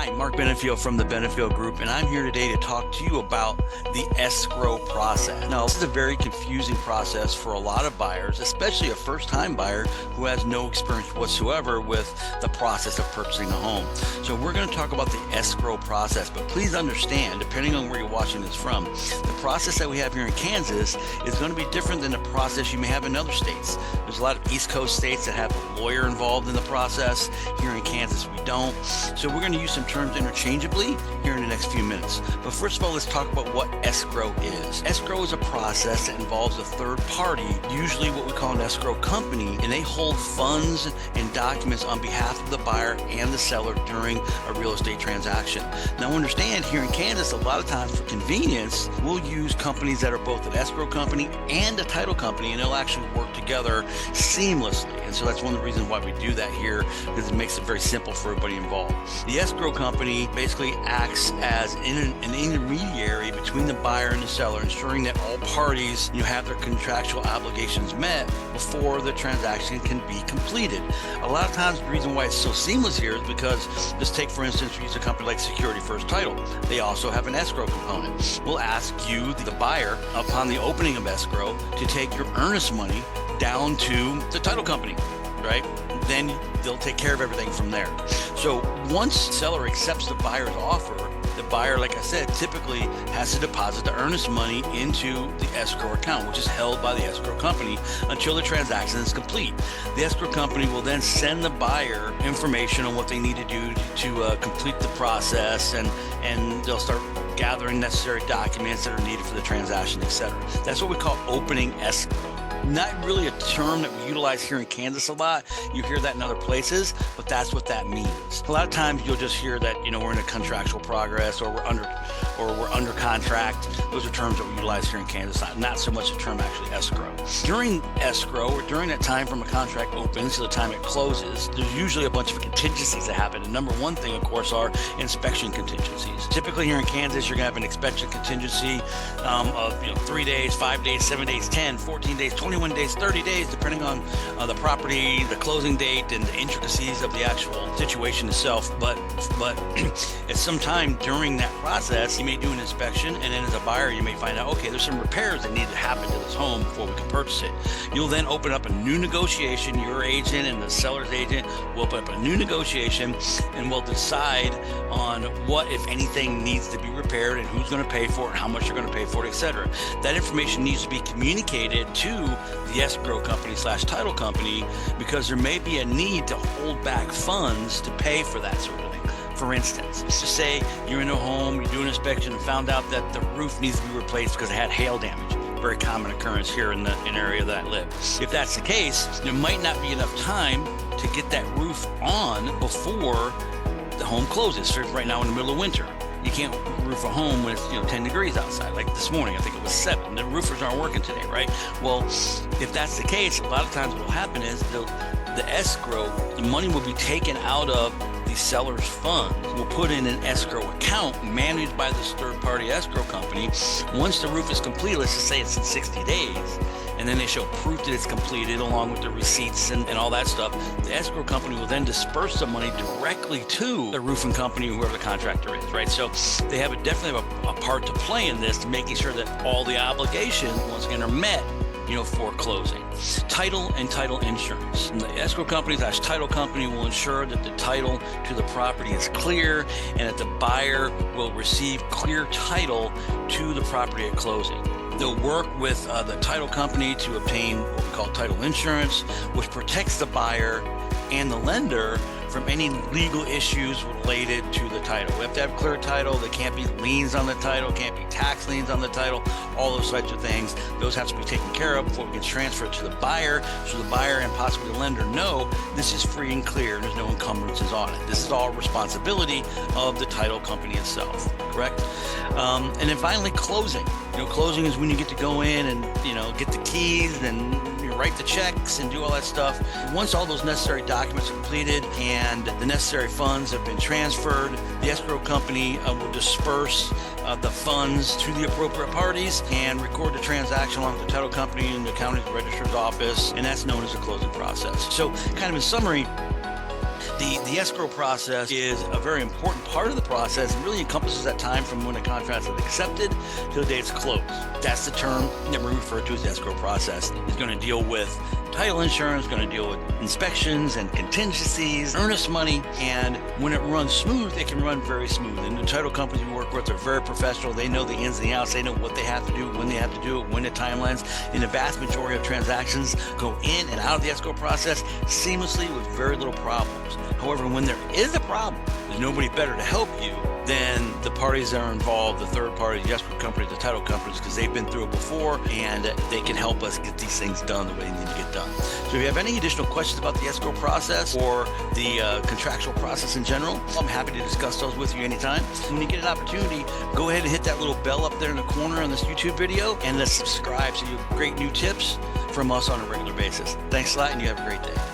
Hi, Mark Benefield from the Benefield Group, and I'm here today to talk to you about the escrow process. Now, this is a very confusing process for a lot of buyers, especially a first-time buyer who has no experience whatsoever with the process of purchasing a home. So we're going to talk about the escrow process, but please understand, depending on where you're watching this from, the process that we have here in Kansas is going to be different than the process you may have in other states. There's a lot of East Coast states that have a lawyer involved in the process. Here in Kansas, we don't. So we're going to use some terms interchangeably here in the next few minutes. But first of all, let's talk about what escrow is. Escrow is a process that involves a third party, usually what we call an escrow company, and they hold funds and documents on behalf of the buyer and the seller during a real estate transaction. Now understand, here in Kansas, a lot of times for convenience, we'll use companies that are both an escrow company and a title company, and they'll actually work together seamlessly. And so that's one of the reasons why we do that here, because it makes it very simple for everybody involved. The escrow company basically acts as an intermediary between the buyer and the seller, ensuring that all parties have their contractual obligations met before the transaction can be completed. A lot of times the reason why it's so seamless here is because, let's take for instance, we use a company like Security First Title. They also have an escrow component. We'll ask you, the buyer, upon the opening of escrow, to take your earnest money down to the title company, right? Then they'll take care of everything from there. So once seller accepts the buyer's offer, the buyer, like I said, typically has to deposit the earnest money into the escrow account, which is held by the escrow company until the transaction is complete. The escrow company will then send the buyer information on what they need to do to complete the process, and they'll start gathering necessary documents that are needed for the transaction, etc. That's what we call opening escrow. Not really a term that we utilize here in Kansas a lot. You hear that in other places, but that's what that means. A lot of times you'll just hear that, we're in a contractual progress, or we're under contract. Those are terms that we utilize here in Kansas, not so much the term actually escrow. During escrow, or during that time from a contract opens to the time it closes, there's usually a bunch of contingencies that happen. And number one thing, of course, are inspection contingencies. Typically here in Kansas, you're gonna have an inspection contingency of 3 days, 5 days, 7 days, 10, 14 days, 21 days, 30 days, depending on the property, the closing date, and the intricacies of the actual situation itself. But at some time during that process, you may do an inspection, and then as a buyer, you may find out, okay, there's some repairs that need to happen to this home before we can purchase it. You'll then open up a new negotiation. Your agent and the seller's agent will open up a new negotiation, and we'll decide on what, if anything, needs to be repaired, and who's going to pay for it, how much you're going to pay for it, etc. That information needs to be communicated to the escrow company / title company, because there may be a need to hold back funds to pay for that sort of thing. For instance, to say you're in a home, you do an inspection and found out that the roof needs to be replaced because it had hail damage. Very common occurrence here in the area that I live. If that's the case, there might not be enough time to get that roof on before the home closes. So right now in the middle of winter, you can't roof a home when it's 10 degrees outside. Like this morning, I think it was 7. The roofers aren't working today, right? Well, if that's the case, a lot of times what will happen is the escrow, the money will be taken out of the seller's funds. We'll put in an escrow account managed by this third-party escrow company. Once the roof is complete, let's just say it's in 60 days, and then they show proof that it's completed along with the receipts and all that stuff, the escrow company will then disperse the money directly to the roofing company, whoever the contractor is, right? So they definitely have a part to play in this, making sure that all the obligations, once again, are met for closing. Title and title insurance. And the escrow company / title company will ensure that the title to the property is clear, and that the buyer will receive clear title to the property at closing. They'll work with the title company to obtain what we call title insurance, which protects the buyer and the lender from any legal issues related to the title. We have to have clear title. There can't be liens on the title, can't be tax liens on the title, all those types of things. Those have to be taken care of before we can transfer it to the buyer, so the buyer and possibly the lender know this is free and clear, and there's no encumbrances on it. This is all responsibility of the title company itself, correct? And then finally, closing. Closing is when you get to go in and, get the keys and write the checks and do all that stuff. Once all those necessary documents are completed and the necessary funds have been transferred, the escrow company will disperse the funds to the appropriate parties and record the transaction along with the title company and the county registrar's office, and that's known as the closing process. So kind of in summary, The escrow process is a very important part of the process and really encompasses that time from when a contract is accepted to the day it's closed. That's the term that we refer to as the escrow process. It's going to deal with title insurance, going to deal with inspections and contingencies, earnest money, and when it runs smooth, it can run very smooth. And the title companies we work with are very professional. They know the ins and the outs. They know what they have to do, when they have to do it, when the timelines. And the vast majority of transactions go in and out of the escrow process seamlessly with very little problems. However, when there is a problem, there's nobody better to help you than the parties that are involved, the third parties, the escrow companies, the title companies, because they've been through it before and they can help us get these things done the way they need to get done. So if you have any additional questions about the escrow process or the contractual process in general, I'm happy to discuss those with you anytime. When you get an opportunity, go ahead and hit that little bell up there in the corner on this YouTube video and let's subscribe so you have great new tips from us on a regular basis. Thanks a lot and you have a great day.